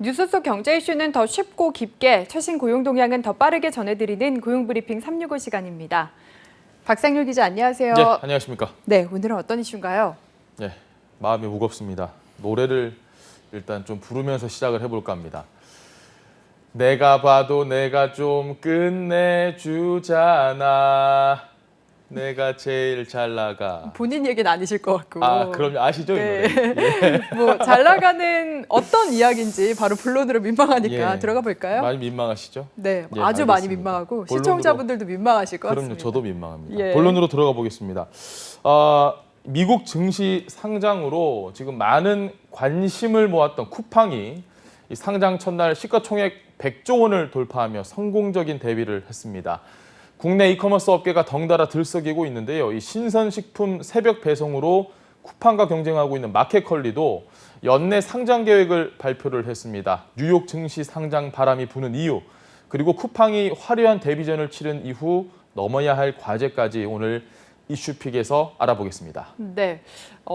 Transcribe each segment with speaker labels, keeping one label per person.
Speaker 1: 뉴스 속 경제 이슈는 더 쉽고 깊게, 최신 고용 동향은 더 빠르게 전해드리는 고용브리핑 365 시간입니다. 박상률 기자 안녕하세요.
Speaker 2: 네, 안녕하십니까.
Speaker 1: 네, 오늘은 어떤 이슈인가요?
Speaker 2: 네, 마음이 무겁습니다. 노래를 일단 좀 부르면서 시작을 해볼까 합니다. 내가 봐도 내가 좀 끝내주잖아. 내가 제일 잘 나가.
Speaker 1: 본인 얘기는 아니실 것 같고.
Speaker 2: 아, 그럼 아시죠?
Speaker 1: 네.
Speaker 2: 이 노래. 예.
Speaker 1: 뭐 잘 나가는 어떤 이야기인지 바로 본론으로 민망하니까
Speaker 2: 예.
Speaker 1: 들어가 볼까요?
Speaker 2: 많이 민망하시죠?
Speaker 1: 네,
Speaker 2: 예,
Speaker 1: 아주 많이
Speaker 2: 알겠습니다.
Speaker 1: 민망하고
Speaker 2: 본론으로.
Speaker 1: 시청자분들도 민망하실 것
Speaker 2: 그럼요,
Speaker 1: 같습니다.
Speaker 2: 저도 민망합니다.
Speaker 1: 예.
Speaker 2: 본론으로 들어가 보겠습니다. 미국 증시 상장으로 지금 많은 관심을 모았던 쿠팡이 이 상장 첫날 시가총액 100조 원을 돌파하며 성공적인 데뷔를 했습니다. 국내 이커머스 업계가 덩달아 들썩이고 있는데요. 이 신선식품 새벽 배송으로 쿠팡과 경쟁하고 있는 마켓컬리도 연내 상장 계획을 발표를 했습니다. 뉴욕 증시 상장 바람이 부는 이유, 그리고 쿠팡이 화려한 데뷔전을 치른 이후 넘어야 할 과제까지 오늘 이슈픽에서 알아보겠습니다.
Speaker 1: 네,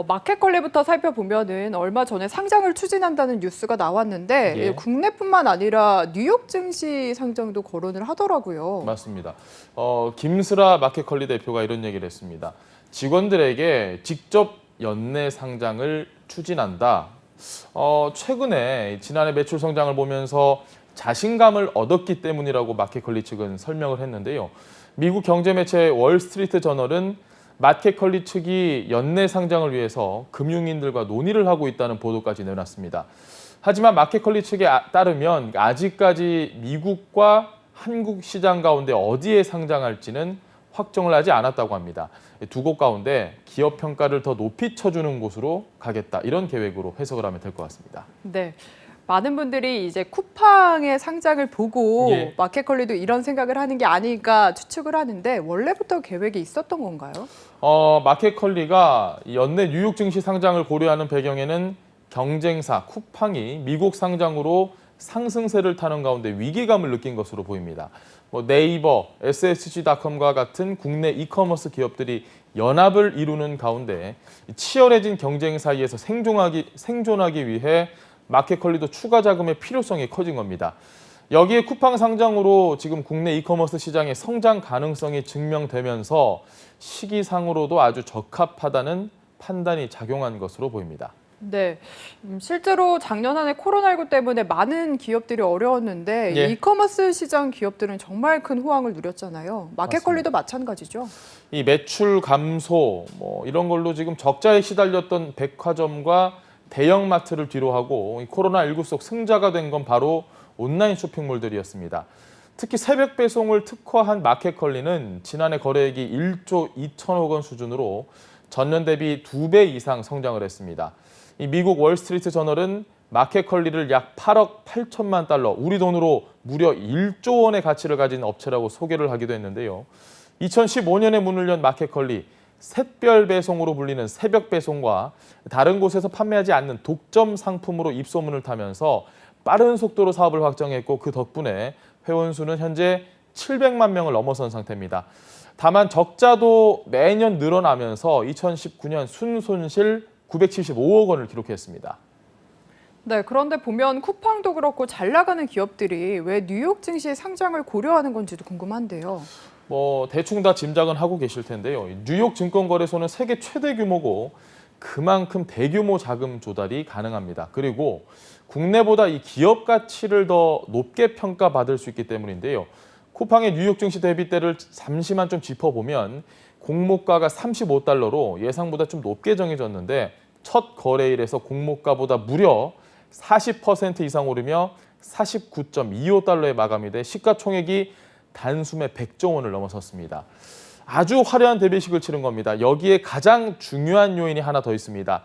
Speaker 1: 마켓컬리부터 살펴보면은 얼마 전에 상장을 추진한다는 뉴스가 나왔는데
Speaker 2: 예.
Speaker 1: 국내뿐만 아니라 뉴욕 증시 상장도 거론을 하더라고요.
Speaker 2: 맞습니다. 김슬아 마켓컬리 대표가 이런 얘기를 했습니다. 직원들에게 직접 연내 상장을 추진한다. 최근에 지난해 매출 성장을 보면서 자신감을 얻었기 때문이라고 마켓컬리 측은 설명을 했는데요. 미국 경제 매체 월스트리트 저널은 마켓컬리 측이 연내 상장을 위해서 금융인들과 논의를 하고 있다는 보도까지 내놨습니다. 하지만 마켓컬리 측에 따르면 아직까지 미국과 한국 시장 가운데 어디에 상장할지는 확정을 하지 않았다고 합니다. 두 곳 가운데 기업 평가를 더 높이 쳐주는 곳으로 가겠다, 이런 계획으로 해석을 하면 될 것 같습니다.
Speaker 1: 네. 많은 분들이 이제 쿠팡의 상장을 보고
Speaker 2: 예.
Speaker 1: 마켓컬리도 이런 생각을 하는 게 아닐까 추측을 하는데 원래부터 계획이 있었던 건가요?
Speaker 2: 마켓컬리가 연내 뉴욕 증시 상장을 고려하는 배경에는 경쟁사 쿠팡이 미국 상장으로 상승세를 타는 가운데 위기감을 느낀 것으로 보입니다. 네이버, SSG.com과 같은 국내 이커머스 기업들이 연합을 이루는 가운데 치열해진 경쟁 사이에서 생존하기 위해 마켓컬리도 추가 자금의 필요성이 커진 겁니다. 여기에 쿠팡 상장으로 지금 국내 이커머스 시장의 성장 가능성이 증명되면서 시기상으로도 아주 적합하다는 판단이 작용한 것으로 보입니다.
Speaker 1: 네, 실제로 작년 한 해 코로나19 때문에 많은 기업들이 어려웠는데
Speaker 2: 예.
Speaker 1: 이커머스 시장 기업들은 정말 큰 호황을 누렸잖아요. 마켓컬리도 마찬가지죠.
Speaker 2: 이 매출 감소 이런 걸로 지금 적자에 시달렸던 백화점과 대형마트를 뒤로하고 코로나19 속 승자가 된 건 바로 온라인 쇼핑몰들이었습니다. 특히 새벽 배송을 특화한 마켓컬리는 지난해 거래액이 1조 2천억 원 수준으로 전년 대비 2배 이상 성장을 했습니다. 이 미국 월스트리트 저널은 마켓컬리를 약 8억 8천만 달러, 우리 돈으로 무려 1조 원의 가치를 가진 업체라고 소개를 하기도 했는데요. 2015년에 문을 연 마켓컬리, 샛별 배송으로 불리는 새벽 배송과 다른 곳에서 판매하지 않는 독점 상품으로 입소문을 타면서 빠른 속도로 사업을 확장했고, 그 덕분에 회원 수는 현재 700만 명을 넘어선 상태입니다. 다만 적자도 매년 늘어나면서 2019년 순손실 975억 원을 기록했습니다.
Speaker 1: 네, 그런데 보면 쿠팡도 그렇고 잘 나가는 기업들이 왜 뉴욕 증시 상장을 고려하는 건지도 궁금한데요.
Speaker 2: 대충 다 짐작은 하고 계실 텐데요. 뉴욕 증권거래소는 세계 최대 규모고 그만큼 대규모 자금 조달이 가능합니다. 그리고 국내보다 이 기업 가치를 더 높게 평가받을 수 있기 때문인데요. 쿠팡의 뉴욕 증시 대비대를 잠시만 좀 짚어보면 공모가가 35달러로 예상보다 좀 높게 정해졌는데 첫 거래일에서 공모가보다 무려 40% 이상 오르며 49.25달러에 마감이 돼 시가총액이 단숨에 100조 원을 넘어섰습니다. 아주 화려한 데뷔식을 치른 겁니다. 여기에 가장 중요한 요인이 하나 더 있습니다.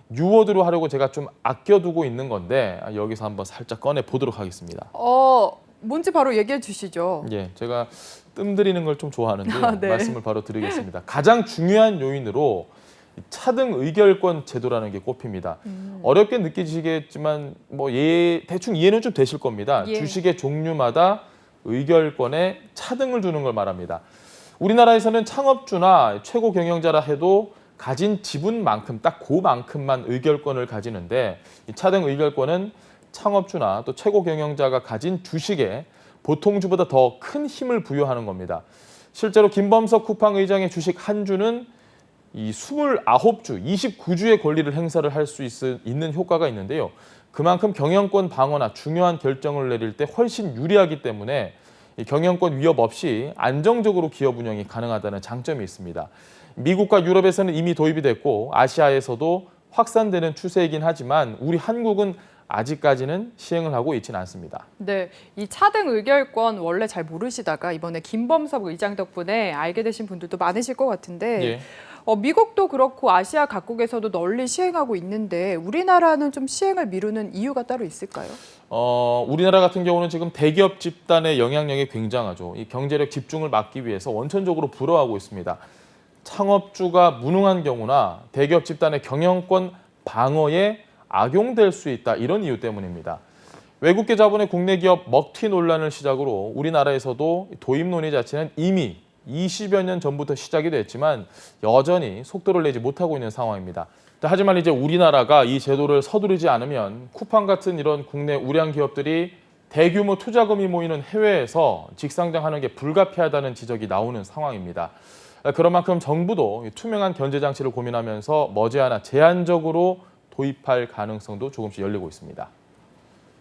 Speaker 2: 뉴워드로 하려고 제가 좀 아껴두고 있는 건데 여기서 한번 살짝 꺼내 보도록 하겠습니다.
Speaker 1: 뭔지 바로 얘기해 주시죠.
Speaker 2: 예, 제가 뜸들이는 걸 좀 좋아하는데
Speaker 1: 네.
Speaker 2: 말씀을 바로 드리겠습니다. 가장 중요한 요인으로 차등 의결권 제도라는 게 꼽힙니다. 어렵게 느끼시겠지만 대충 이해는 좀 되실 겁니다.
Speaker 1: 예.
Speaker 2: 주식의 종류마다 의결권에 차등을 두는 걸 말합니다. 우리나라에서는 창업주나 최고 경영자라 해도 가진 지분만큼, 딱 그만큼만 의결권을 가지는데 이 차등 의결권은 창업주나 또 최고 경영자가 가진 주식에 보통주보다 더 큰 힘을 부여하는 겁니다. 실제로 김범석 쿠팡 의장의 주식 한 주는 이 29주, 29주의 권리를 행사를 할 수 있는 효과가 있는데요. 그만큼 경영권 방어나 중요한 결정을 내릴 때 훨씬 유리하기 때문에 이 경영권 위협 없이 안정적으로 기업 운영이 가능하다는 장점이 있습니다. 미국과 유럽에서는 이미 도입이 됐고 아시아에서도 확산되는 추세이긴 하지만 우리 한국은 아직까지는 시행을 하고 있지는 않습니다.
Speaker 1: 네, 이 차등 의결권 원래 잘 모르시다가 이번에 김범석 의장 덕분에 알게 되신 분들도 많으실 것 같은데
Speaker 2: 예.
Speaker 1: 미국도 그렇고 아시아 각국에서도 널리 시행하고 있는데 우리나라는 좀 시행을 미루는 이유가 따로 있을까요?
Speaker 2: 우리나라 같은 경우는 지금 대기업 집단의 영향력이 굉장하죠. 이 경제력 집중을 막기 위해서 원천적으로 불허하고 있습니다. 창업주가 무능한 경우나 대기업 집단의 경영권 방어에 악용될 수 있다, 이런 이유 때문입니다. 외국계 자본의 국내 기업 먹튀 논란을 시작으로 우리나라에서도 도입 논의 자체는 이미 20여 년 전부터 시작이 됐지만 여전히 속도를 내지 못하고 있는 상황입니다. 하지만 이제 우리나라가 이 제도를 서두르지 않으면 쿠팡 같은 이런 국내 우량 기업들이 대규모 투자금이 모이는 해외에서 직상장하는 게 불가피하다는 지적이 나오는 상황입니다. 그런 만큼 정부도 투명한 견제 장치를 고민하면서 머지않아 제한적으로 도입할 가능성도 조금씩 열리고 있습니다.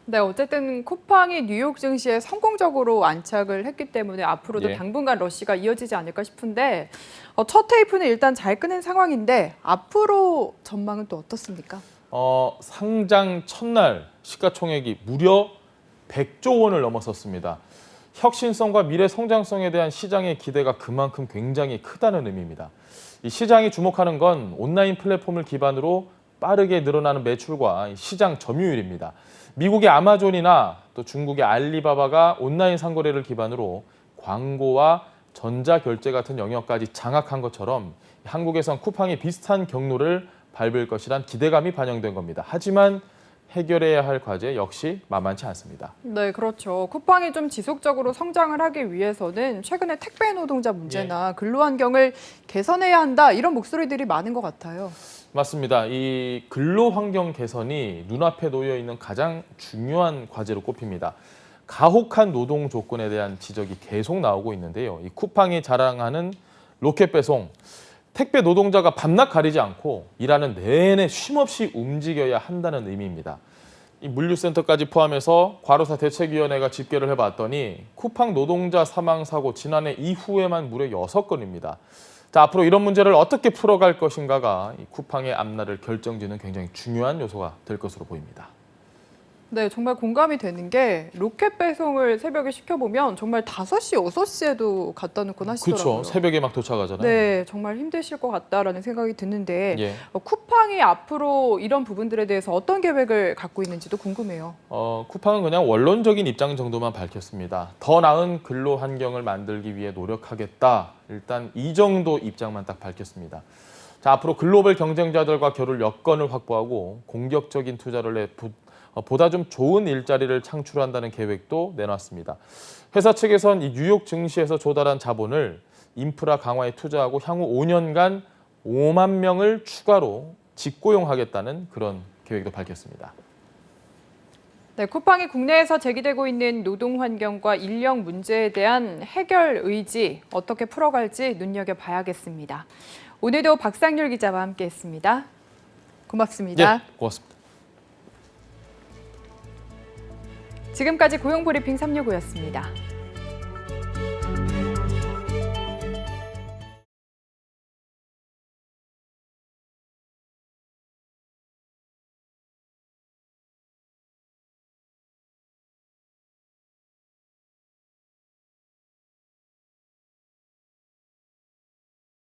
Speaker 1: 네, 어쨌든 쿠팡이 뉴욕 증시에 성공적으로 안착을 했기 때문에 앞으로도
Speaker 2: 예.
Speaker 1: 당분간 러시가 이어지지 않을까 싶은데 첫 테이프는 일단 잘 끊은 상황인데 앞으로 전망은 또 어떻습니까?
Speaker 2: 상장 첫날 시가총액이 무려 100조 원을 넘어섰습니다. 혁신성과 미래 성장성에 대한 시장의 기대가 그만큼 굉장히 크다는 의미입니다. 이 시장이 주목하는 건 온라인 플랫폼을 기반으로 빠르게 늘어나는 매출과 시장 점유율입니다. 미국의 아마존이나 또 중국의 알리바바가 온라인 상거래를 기반으로 광고와 전자결제 같은 영역까지 장악한 것처럼 한국에선 쿠팡이 비슷한 경로를 밟을 것이란 기대감이 반영된 겁니다. 하지만 해결해야 할 과제 역시 만만치 않습니다.
Speaker 1: 네, 그렇죠. 쿠팡이 좀 지속적으로 성장을 하기 위해서는 최근에 택배 노동자 문제나 근로환경을 개선해야 한다, 이런 목소리들이 많은 것 같아요.
Speaker 2: 맞습니다. 이 근로환경 개선이 눈앞에 놓여 있는 가장 중요한 과제로 꼽힙니다. 가혹한 노동 조건에 대한 지적이 계속 나오고 있는데요. 이 쿠팡이 자랑하는 로켓 배송, 택배 노동자가 밤낮 가리지 않고 일하는 내내 쉼없이 움직여야 한다는 의미입니다. 이 물류센터까지 포함해서 과로사 대책위원회가 집계를 해봤더니 쿠팡 노동자 사망 사고 지난해 이후에만 무려 6건입니다. 자, 앞으로 이런 문제를 어떻게 풀어갈 것인가가 이 쿠팡의 앞날을 결정짓는 굉장히 중요한 요소가 될 것으로 보입니다.
Speaker 1: 네, 정말 공감이 되는 게 로켓 배송을 새벽에 시켜보면 정말 5시, 6시에도 갖다 놓곤 하시더라고요.
Speaker 2: 그렇죠. 새벽에 막 도착하잖아요.
Speaker 1: 네, 정말 힘드실 것 같다라는 생각이 드는데
Speaker 2: 예.
Speaker 1: 쿠팡이 앞으로 이런 부분들에 대해서 어떤 계획을 갖고 있는지도 궁금해요.
Speaker 2: 쿠팡은 그냥 원론적인 입장 정도만 밝혔습니다. 더 나은 근로 환경을 만들기 위해 노력하겠다. 일단 이 정도 입장만 딱 밝혔습니다. 자, 앞으로 글로벌 경쟁자들과 겨룰 여건을 확보하고 공격적인 투자를 내 보다 좀 좋은 일자리를 창출한다는 계획도 내놨습니다. 회사 측에선 이 뉴욕 증시에서 조달한 자본을 인프라 강화에 투자하고 향후 5년간 5만 명을 추가로 직고용하겠다는 그런 계획도 밝혔습니다.
Speaker 1: 네, 쿠팡이 국내에서 제기되고 있는 노동 환경과 인력 문제에 대한 해결 의지 어떻게 풀어갈지 눈여겨봐야겠습니다. 오늘도 박상률 기자와 함께했습니다. 고맙습니다.
Speaker 2: 예, 고맙습니다.
Speaker 1: 지금까지 고용브리핑 365였습니다.